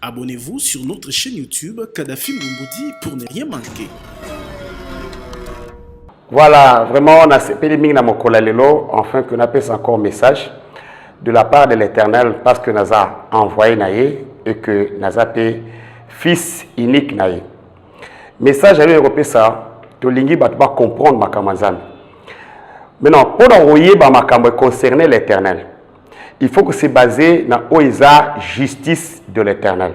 Abonnez-vous sur notre chaîne YouTube Kadhafi Moumoudi pour ne rien manquer. Voilà, vraiment, on a ces mingi na mokola lelo, enfin que nous appelle encore message de la part de l'Éternel parce que nous a envoyé naïe et que nous a fait fils unique naïe. Message à l'Europe ça, to lingi va comprendre ma kamazan. Maintenant, pour envoyer ma kamazan concerner l'Éternel, il faut que c'est basé dans la justice de l'Éternel.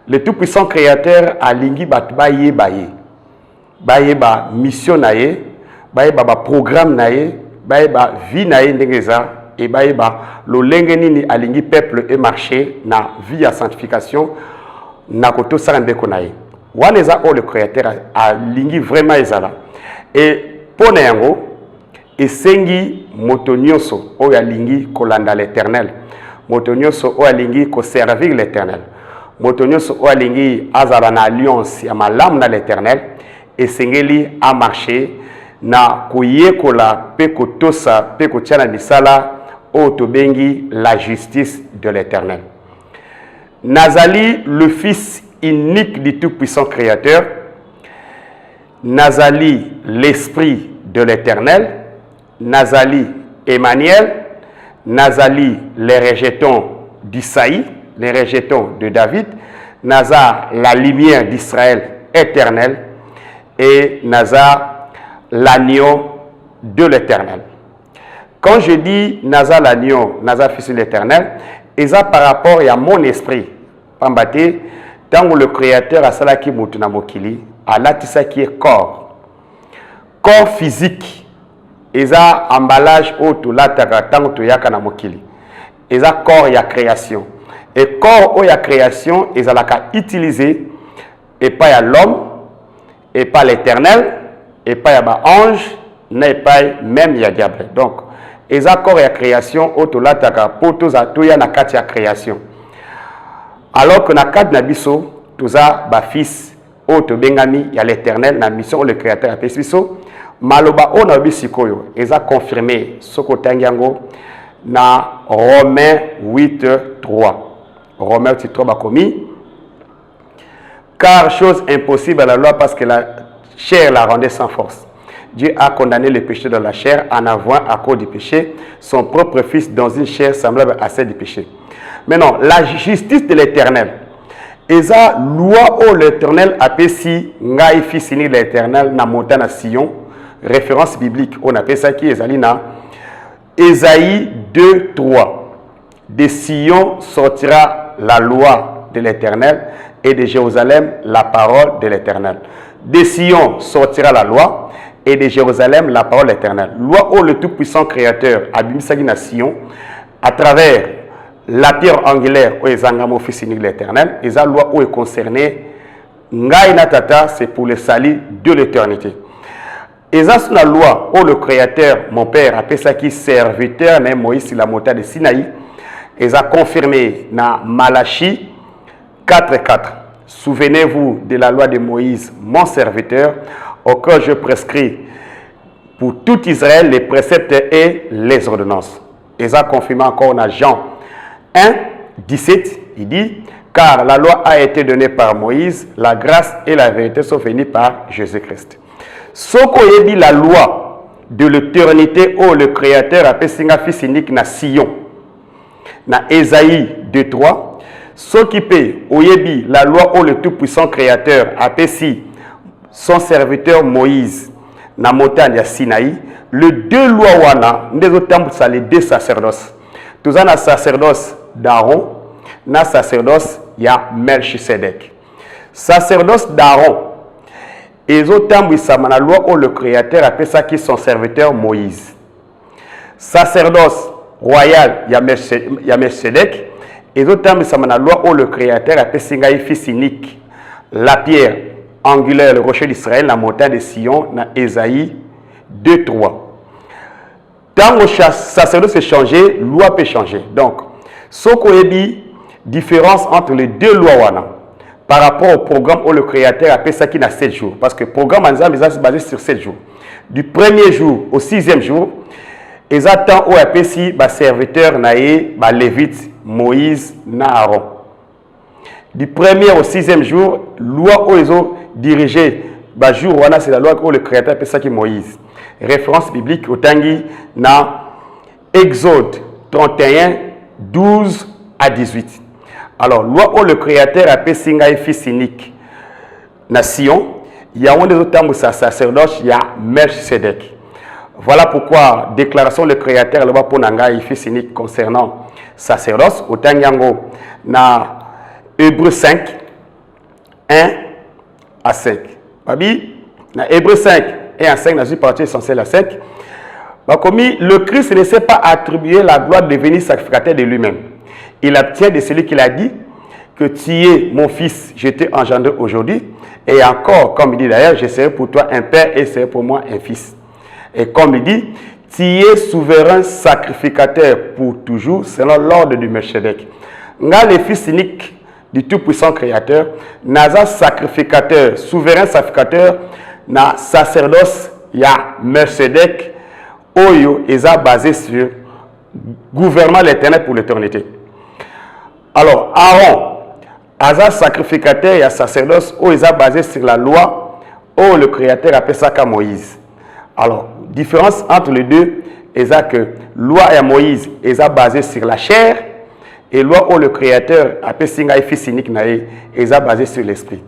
Le tout-puissant créateur a lingi batba ye baye. Baye ba mission naye, baye ba programme naye, baye ba vie naye ndengeza et baye ba lo lengeni ni alingi peuple et marché na vie à sanctification na koto sarandeko naye. Waneza o le créateur a lingi vraiment ezala. Et pona yango esengi moto nyonso oyo alingi kolanda l'Éternel. Moto nyonso oyo alingi ko servir l'Éternel. Moto nyonso oyo alingi azala na alliance ya malamu na l'Éternel. Et sengeli a marché na koyekola pe kotosa pe kotiana bisala o tobengi la justice de l'Éternel. Nazali le fils unique du tout-puissant créateur. Nazali l'esprit de l'Éternel. Nazali Emmanuel. Nazali les rejetons d'Isaïe, les rejetons de David. Nazar la lumière d'Israël éternelle. Et Naza l'agneau de l'Éternel. Quand je dis Naza l'agneau, Naza fils de l'Éternel, et ça par rapport à mon esprit. Pambate, tant que le Créateur a cela qui mutuna mokili, a latissa qui est corps. Corps physique. Et ça emballage auto lataka tant que yaka na mokili. Et ça corps ya création. Et corps ya création, et ça la utiliser et pas à l'homme. Et pas l'Éternel, et pas yaba ange, n'est pas même ya diable. Donc, les accords et création, autolataka, potos à toya na katia création. Alors que na kat nabiso, toza ba fils, auto bengami, ya l'Éternel, na mission le créateur a pespiso, maloba o na bisikoyo, et ça confirmé, soko tangiango, na Romains 8, 3. Romains 8, 3 bakomi. Car chose impossible à la loi parce que la chair la rendait sans force. Dieu a condamné le péché de la chair en envoyant à cause du péché son propre fils dans une chair semblable à celle du péché. Maintenant, la justice de l'Éternel. Et ça, loi où l'Éternel appelle si ngai fils de l'Éternel na montagne à Sion, référence biblique. On appelle ça qui est Zalina. Ésaïe 2, 3. De Sion sortira la loi de l'Éternel. Et de Jérusalem, la parole de l'Éternel. De Sion sortira la loi, et de Jérusalem, la parole de l'Éternel. Loi où le tout-puissant créateur a mis na Sion, à travers la pierre angulaire où est Zangamo fils de l'Éternel, et la loi où est concernée, Ngai Natata, c'est pour le salut de l'éternité. Et ça, c'est la loi où le créateur, mon père, appelle ça qui serviteur, mais Moïse, la montagne de Sinaï, et ça confirmé dans Malachie 4.4. Souvenez-vous de la loi de Moïse, mon serviteur, auquel je prescris pour tout Israël les préceptes et les ordonnances. Et ça confirme encore dans Jean 1, 17, il dit, car la loi a été donnée par Moïse, la grâce et la vérité sont venues par Jésus-Christ. Ce qu'on dit la loi de l'éternité où le Créateur a fait un fils unique na Sion, na Ésaïe 2, 3, ce qui peut, oyebi, la loi où le tout-puissant créateur a péci son serviteur Moïse, na montagne ya Sinaï, le deux lois wana, nous avons les deux sacerdoces. Tous un sacerdoce d'Aaron, na sacerdoce ya Melchisedec. Sacerdoce d'Aaron, et autant la loi où le créateur a péci qui son serviteur Moïse. Sacerdoce royal ya Melchisedec. Et d'autres la loi où le Créateur a fait fils unique, la pierre angulaire, le rocher d'Israël, la montagne de Sion, dans Ésaïe 2, 3. Tant que le sacerdoce peut changer, la loi peut changer. Donc, ce qu'on dit, différence entre les deux lois par rapport au programme où le Créateur a fait ça qui n'a 7 jours. Parce que le programme est basé sur 7 jours. Du premier jour au 6e jour, ils attendent où appelle si serviteur naïe, lévite, Moïse, Aaron. du premier au sixième jour, loi où ils ont dirigé, bah jour c'est la loi où le Créateur appelle ça qui Moïse. Référence biblique au Tangi dans Exode 31, 12 à 18. Alors, loi où le Créateur appelle Singaï fils unique. Nation, il y a un des autres sacerdoce, il y a Melchizedek. Voilà pourquoi, déclaration le Créateur, le bas pour Nangaï fils unique concernant sacerdoce, au Tangiango, dans Hébreux 5, 1 à 5. Babi, dans Hébreux 5, 1 à 5, dans une partie essentielle à 5, le Christ ne sait pas attribuer la gloire de devenir sacrificateur de lui-même. Il obtient de celui qui l'a dit que tu es mon fils, je t'ai engendré aujourd'hui. Et encore, comme il dit d'ailleurs, je serai pour toi un père et serai pour moi un fils. Et comme il dit, tu es souverain sacrificateur pour toujours, selon l'ordre du Melchizedek. Nga le fils unique du tout-puissant créateur, naza sacrificateur, souverain sacrificateur, na sacerdoce, ya Melchizedek, Oyo est basé sur gouvernement l'éternel pour l'éternité. Alors, Aaron, Asa sacrificateur et sacerdoce, est basé sur la loi, où le Créateur appelle ça qu'à Moïse. Alors, différence entre les deux, est que loi et Moïse est basé sur la chair, et loi où le Créateur appelle Singaï fils unique est basé sur l'esprit.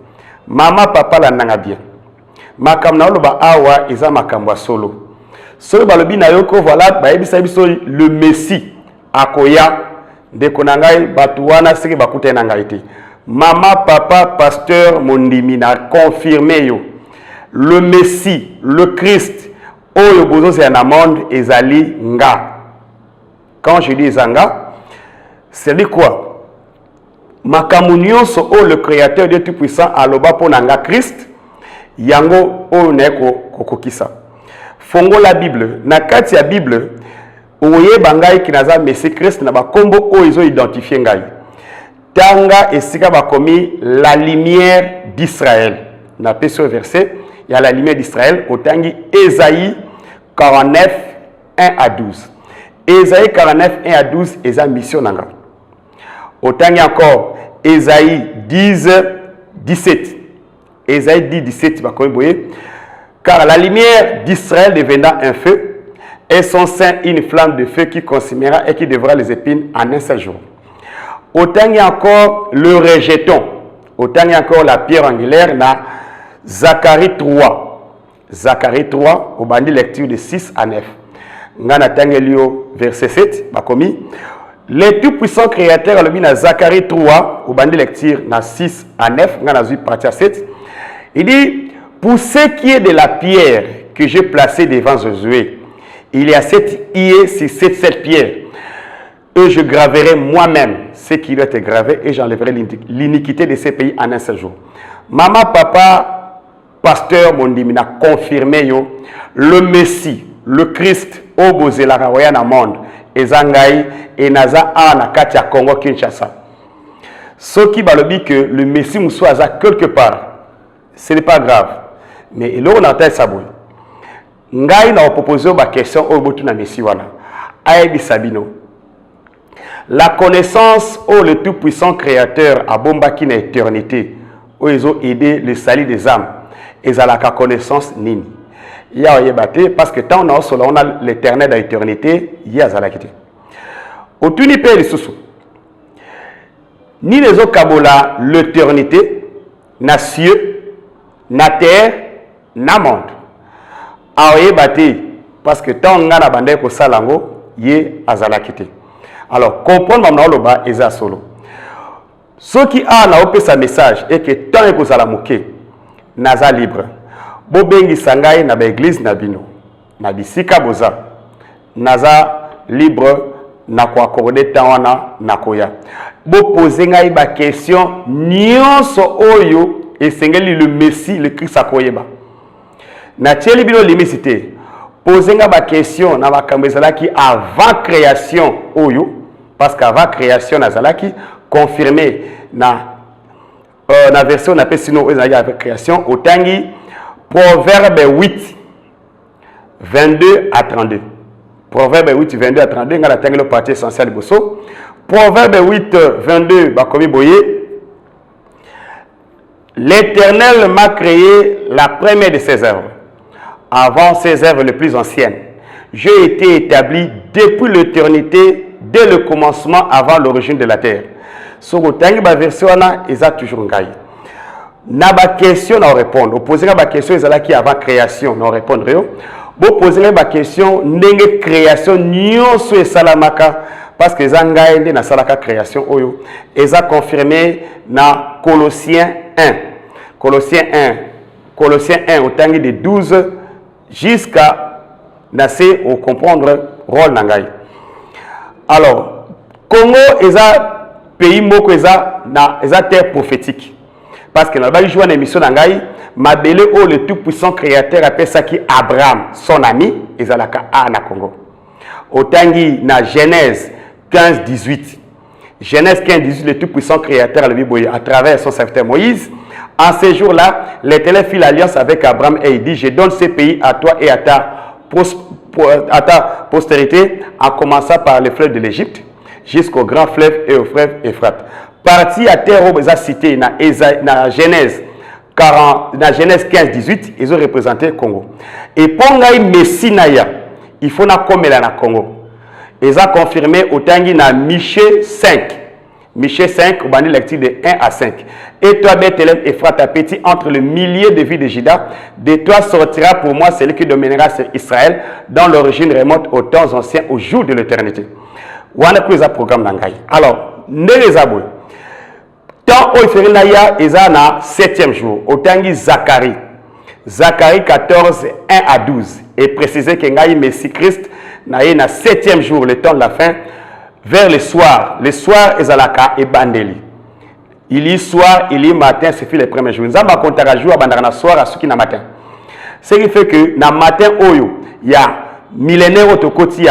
Maman, papa, la nanga bien. Makamna oloba awa est makamwa solo. Ce balobi na yoko voilà le Messie akoya de konangai batuana siki bakute nangaiti. Maman, papa, pasteur mondimi na confirmé yo. Le Messie, le Christ, oyo bozo c'est un monde ezali nga. Quand je dis zanga, c'est dit quoi? Makamunyo so o le créateur de tout puissant aloba ponanga Christ, yango o neko kokokisa. Fongo la Bible, na kati ya Bible, oye bangai kinaza Messie Christ na bakombo o izo identifié ngai. Tanga esika bakomi la lumière d'Israël. Na peso verset, il y a la lumière d'Israël au tangi Ésaïe 49 1 à 12. Ésaïe 49 1 à 12 est sa mission nanga. Au tangi encore Ésaïe 10 17. Ésaïe 10 17 bakomi boye. Car la lumière d'Israël deviendra un feu, et son sein une flamme de feu qui consumera et qui devra les épines en un seul jour. Autant il y a encore le rejeton, autant il y a encore la pierre angulaire, dans Zacharie 3. Zacharie 3, au bandit lecture de 6 à 9. Ngana Tangelio, verset 7, bakomi. Le tout-puissant créateur, le dans Zacharie 3, au bandit lecture, dans 6 à 9, ngana zu partie à 7. Il dit, pour ce qui est de la pierre que j'ai placée devant Josué, il y a 7 iés sur cette pierre. Et je graverai moi-même ce qui doit être gravé et j'enlèverai l'iniquité de ces pays en un seul jour. Maman, papa, pasteur, mon dimina, confirmé yo, le Messie, le Christ, au Bozela Rawayan monde, et Zangaï, et Naza Ana Katia Congo Kinshasa. Ce qui va le dire que le Messie Moussou Aza quelque part, ce n'est pas grave. Mais là, on entend ça. Ngai na proposé ma question au bout de la Messie wana. Aïbi Sabino. La connaissance au le tout-puissant créateur à Bombaki na éternité, où ils ont aidé le salut des âmes. Ils ont la connaissance nini. Il y a yebate parce que tant on a l'éternel à l'éternité, il y a zalakité. Au tout ni père sous. Ni les autres kabola l'éternité, na cieux, na terre, na monde. Aoye bate parce que tant on a bandé ko salango ye azalakité. Alors comprendre maintenant le bas eza solo. Ce qui a na opé sa message et que tant ko salamuke naza libre. Bo bengi sangai na ba église na bino. Na bisika boza. Naza libre na ko accorder temps wana na koya. Bo poser ngai ba question nyonso oyo esengeli le Messie le Christ akoyeba. Na tieli bino limicité. Posenga ba question na makambo ezalaki avant création oyo parce qu'avant création nazalaki confirmé na version na pesino ezalaki avec création otangi Proverbe 8 22 à 32. Proverbe 8 22 à 32 ngala tangi le partie essentiel bosso. Proverbe 8 22 bakomi boye L'Éternel m'a créé la première de ses œuvres, avant ses œuvres les plus anciennes. J'ai été établi depuis l'éternité, dès le commencement, avant l'origine de la terre. Sur la version, il y a toujours un gars. Na ba question na répondre. Vous posez la question ezala qui avant création na répondre. Vous posez la question ndenge création nyonso esalamaka parce que zangaye nde na salaka création oyo. Eza confirmé na Colossiens 1. Colossiens 1 au tangi de 12 jusqu'à nasé au comprendre rôle nangai. Alors, Congo eza pays moko eza terre prophétique. Parce que dans une émission d'Angaï, Mabele, le tout-puissant créateur, appelle ça qui Abraham, son ami, et Zalaka A na Congo. Autangi, na Genèse 15-18. Genèse 15-18, le tout-puissant créateur, à travers son serviteur Moïse. En ces jours-là, l'Éternel fit l'alliance avec Abraham et il dit, je donne ces pays à toi et à ta postérité, en commençant par le fleuve de l'Égypte, jusqu'au grand fleuve et au fleuve Euphrate. Parti à terre où ils ont cité dans Genèse 15-18, ils ont représenté le Congo. Et pour les Messie, il faut comme là na Congo. Ils ont confirmé au Tangi na Michée 5. Michée 5, on va lecture de 1 à 5. Et toi, Bethléem, Ephrata, petit entre le millier de villes de Juda, de toi sortira pour moi celui qui dominera sur Israël, dont l'origine remonte aux temps anciens, au jour de l'éternité. On a pris un programme d'Angaï. Alors, ne les abouille. Tant au Iferinaya, ils ont na 7e jour. Autant Zacharie. Zacharie 14, 1 à 12. Et précisé que Ngaï Messie Christ na 7e jour, le temps de la fin, vers le soir. Le soir, ils ont et Bandeli. Il y soir, il y matin, c'est fait les premiers jours. Nous avons compté jour à soir à ce qui na matin. Ce qui fait que na matin, il y a millénaire au côté, il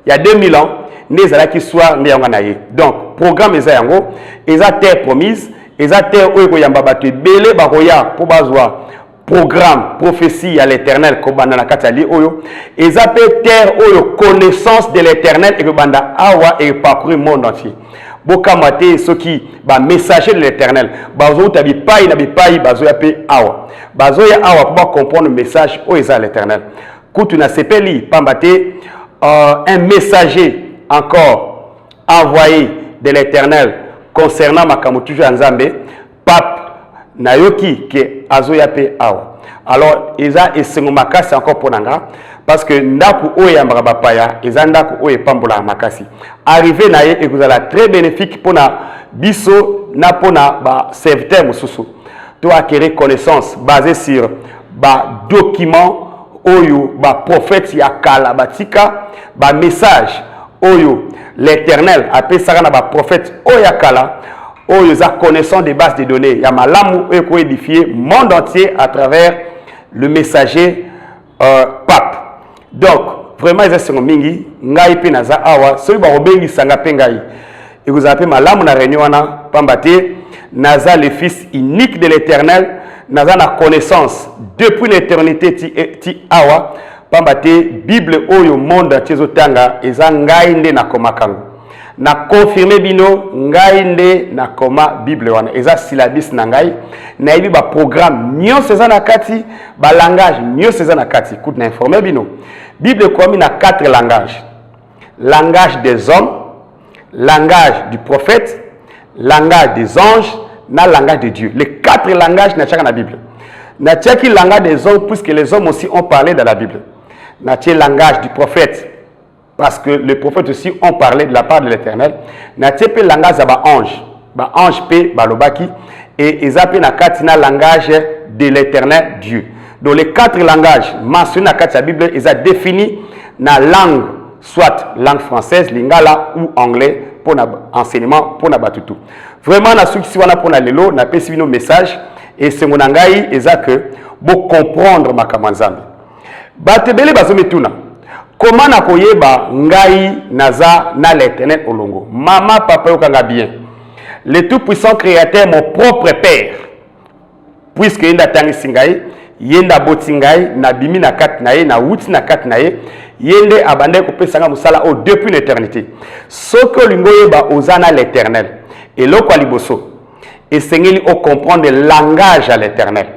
y a 2000 ans. Donc, programme est yango, ils ont terre promise, ils ont terre où ils ont babattu, belé baroya pour bazoa, programme, prophétie à l'éternel, comme dans la Katali, ils ont terre où connaissance de l'éternel et que banda awa et parcourir le monde entier. Boka maté ceux qui ba messager de l'éternel, bazo tabi pai na bi pai bazo ya pe awa. Bazo ya awa pour comprendre le message où ils ont l'éternel. Koutu na sepeli pambaté un messager encore envoyé de l'éternel concernant Makamutu Nzambe, pape Nayoki qui est Azoyape Awa. Alors, Eza et Sengomaka, c'est encore pour Nanga, parce que Ndaku Oye Mbrabapaya, Eza Ndaku Oye Pambola Makasi. Arrivé Naye et vous allez très bénéfique pour na biso, na pour na serviteur Moussousou. Tu as acquérir connaissance basée sur documents, Oyo, prophète Yakala, Batika, message. Oyo, l'éternel appelle ça un prophète Oyakala, Oyo a connaissance des bases de données. Il y a malamu qui édifié le monde entier à travers le messager pape. Donc, vraiment, ils sont mingi, ngai pe naza awa, celui ba obengi sanga pe ngai. Et vous appelez malamu na réunion na pambate, naza le fils unique de l'éternel, naza na connaissance depuis l'éternité ti awa. Pambate Bible oyo monde tezotanga eza ngai nde na koma kango na confirmer bino ngai nde na koma Bible wana eza syllabus na ngai na yebi ba programme nyonso eza na kati ba langage nyonso eza na kati écoute na informer bino Bible komi na 4 langages: langage des hommes, langage du prophète, langage des anges, na langage de Dieu. Les 4 langages na tchaka na Bible. Na tchaki langage des hommes puisque les hommes aussi ont parlé dans la Bible. Natie langage du prophète, parce que les prophètes aussi ont parlé de la part de l'Éternel. Natie pe langage à ange, ange pe balobaki, et ils na katina langage de l'Éternel Dieu. Donc les 4 langages mentionnés dans la Bible, ils ont défini la langue, soit langue française, lingala ou anglais pour l'enseignement pour la batutu. Vraiment, na souki siwana pour la lelo, na pe nos messages et c'est mon angai, ils ont que pour comprendre ma kamanzambi. Batebele bazometuna. Comment na koyeba ngai naza na l'éternel olongo? Maman, papa yokanga bien. Le tout-puissant créateur, mon propre père. Puisque yenda tangi singai, yenda botingai, na bimi na kat nae, na wuti na kat nae, yende abande kopesanga musala o depuis l'éternité. Soko lingo yeba ozana l'éternel. Et loko liboso. et Seigneur au comprendre le langage à l'Éternel.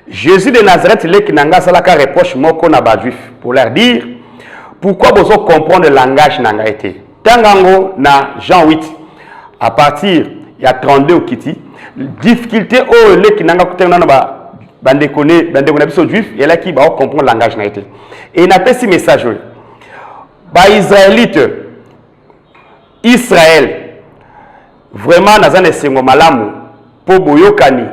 Jésus de Nazareth, il est qui n'a pas reproche moko na ba juif pour leur dire pourquoi vous comprendre le langage n'a été. Tangango na Jean 8 à partir il y a 32 au kiti difficulté au les qui n'a pas écouté ba bande biso juif et là qui va comprendre le langage n'a été. Et il n'a pas si message ba israélite Israël vraiment dans un essengo malamu pour boyokani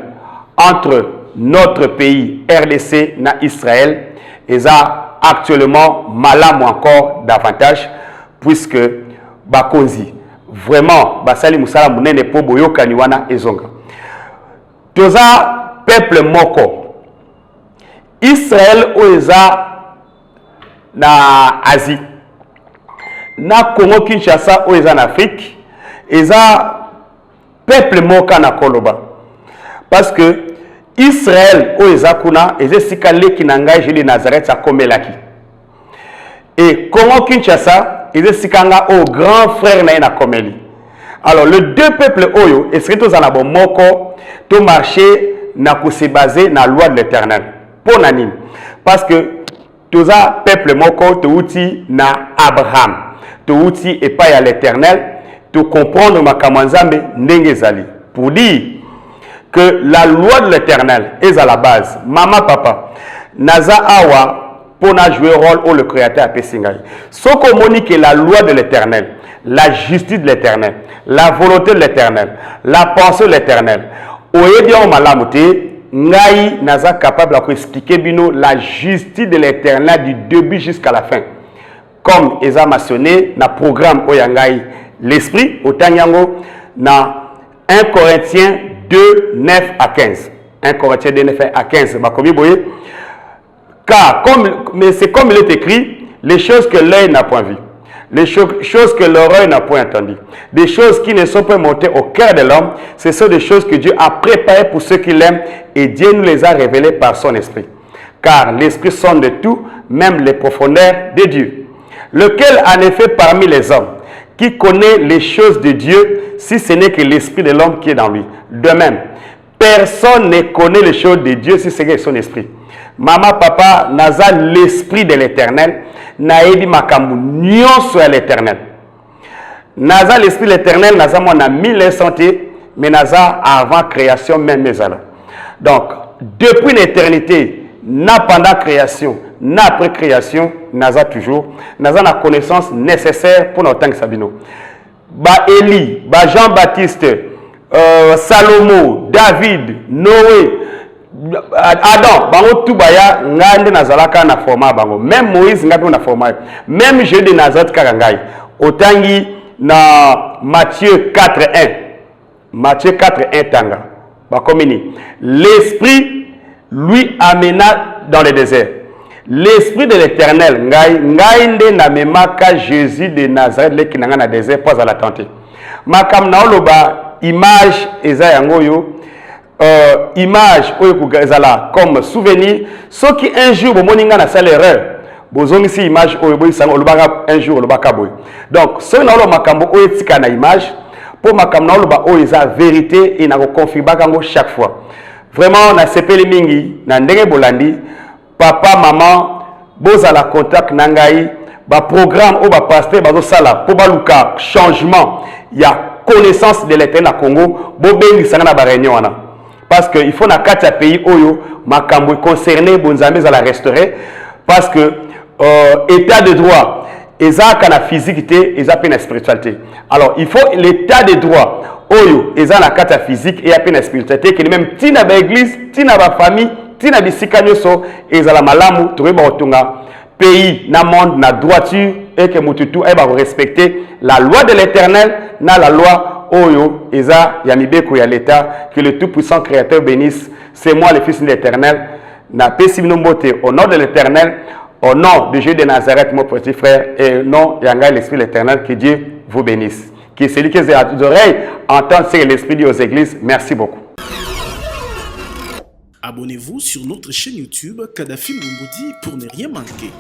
entre notre pays RDC na Israël et ça actuellement malamu encore davantage puisque bakonzi vraiment basali musala munene pour boyokani wana ezonga toza peuple moko Israël oeza na Asie na Congo Kinshasa oeza na Afrique eza peuple moka na koloba parce que Israël oeza kuna ezesika leki na ngai jeli Nazareth akomelaki et Congo Kinshasa ezesika nga au grand frère na komeli. Alors les deux peuples oyo est-ce que tous en bon moko to marcher na ko se baser na loi de l'Éternel pour nani parce que tous a peuple moko to uti na Abraham to uti et pas à l'Éternel to comprendre ma kamanzambe ndenge zali pour dire que la loi de l'Éternel est à la base. Maman, papa, naza awa pour jouer rôle où le Créateur a pessingai. Ce qu'on monique que la loi de l'Éternel, la justice de l'Éternel, la volonté de l'Éternel, la pensée de l'Éternel. Oyedia malamute, ngai naza capable d'expliquer bino la justice de l'Éternel du début jusqu'à la fin. Comme Eza mentionné dans le programme Oyangai, l'esprit, Otanyango, dans 1 Corinthiens 2, 9 à 15. 1 Corinthiens 2, 9 à 15. Car, mais c'est comme il est écrit, les choses que l'œil n'a point vues, les choses que l'oreille n'a point entendues, des choses qui ne sont pas montées au cœur de l'homme, ce sont des choses que Dieu a préparées pour ceux qui l'aiment et Dieu nous les a révélées par son esprit. Car l'esprit sonde de tout, même les profondeurs de Dieu. Lequel en effet parmi les hommes qui connaît les choses de Dieu si ce n'est que l'esprit de l'homme qui est dans lui. De même, personne ne connaît les choses de Dieu si ce n'est que son esprit. Maman, papa, naza l'esprit de l'Éternel, naebi makamu nyonso à l'Éternel. Naza l'esprit de l'Éternel, naza mon ami les santé, mais naza avant création même mes ala. Donc, depuis l'éternité, na pendant création, na après création, naza toujours, naza la connaissance nécessaire pour notre temps sabino. Ba Élie, ba Jean-Baptiste, Salomo, David, Noé, Adam, bango tout baya ngande nazalaka na format bango. Même Moïse ngapi na format. Même Jésus de Nazareth karangai. Otangi na Matthieu 4:1. Matthieu 4:1 tanga. Ba komini. L'esprit lui amena dans le désert. L'esprit de l'Éternel ngainde na memaka Jésus de Nazareth le kinanga na désert pas à la tenter. Makam na oloba image eza yango yo image oyo ezala comme souvenir ce qui un jour bomoninga na sala erreur bozongi si image oyo boyisanga olobaka un jour olobaka boy. Donc ce na olo makambo oyo tika na image pour makambo na oloba oyo eza vérité et na ko confirmer kango chaque fois. Vraiment na sepeli mingi na ndenge bolandi papa maman bozala contact nangai ba programme ou ba pasteur bazo sala pour baluka changement ya connaissance de l'Éternel à Congo bobengi sanga na ba réunion wana parce que il faut na kati pays oyo makambo concerné bonzambe za la restaurer parce que état de droit ezaka na physiquité ezaka na spiritualité. Alors il faut l'état de droit oyo ezaka na kati physique et apena spiritualité que même tina ba église tina ba famille tina bisika nyoso ezala malamu toyeba otunga pays na monde na droiture et que mututu eba respecter la loi de l'Éternel na la loi oyo eza ya mibeko ya l'État. Que le tout-puissant créateur bénisse. C'est moi le fils de l'Éternel na pesi mbote au nom de l'Éternel, au nom de Jésus de Nazareth mon petit frère et au nom de l'Esprit de l'Éternel. Que Dieu vous bénisse. Que celui qui a des oreilles entende ce que l'Esprit dit aux églises. Merci beaucoup. Abonnez-vous sur notre chaîne YouTube Kadhafi Mboumoudi pour ne rien manquer.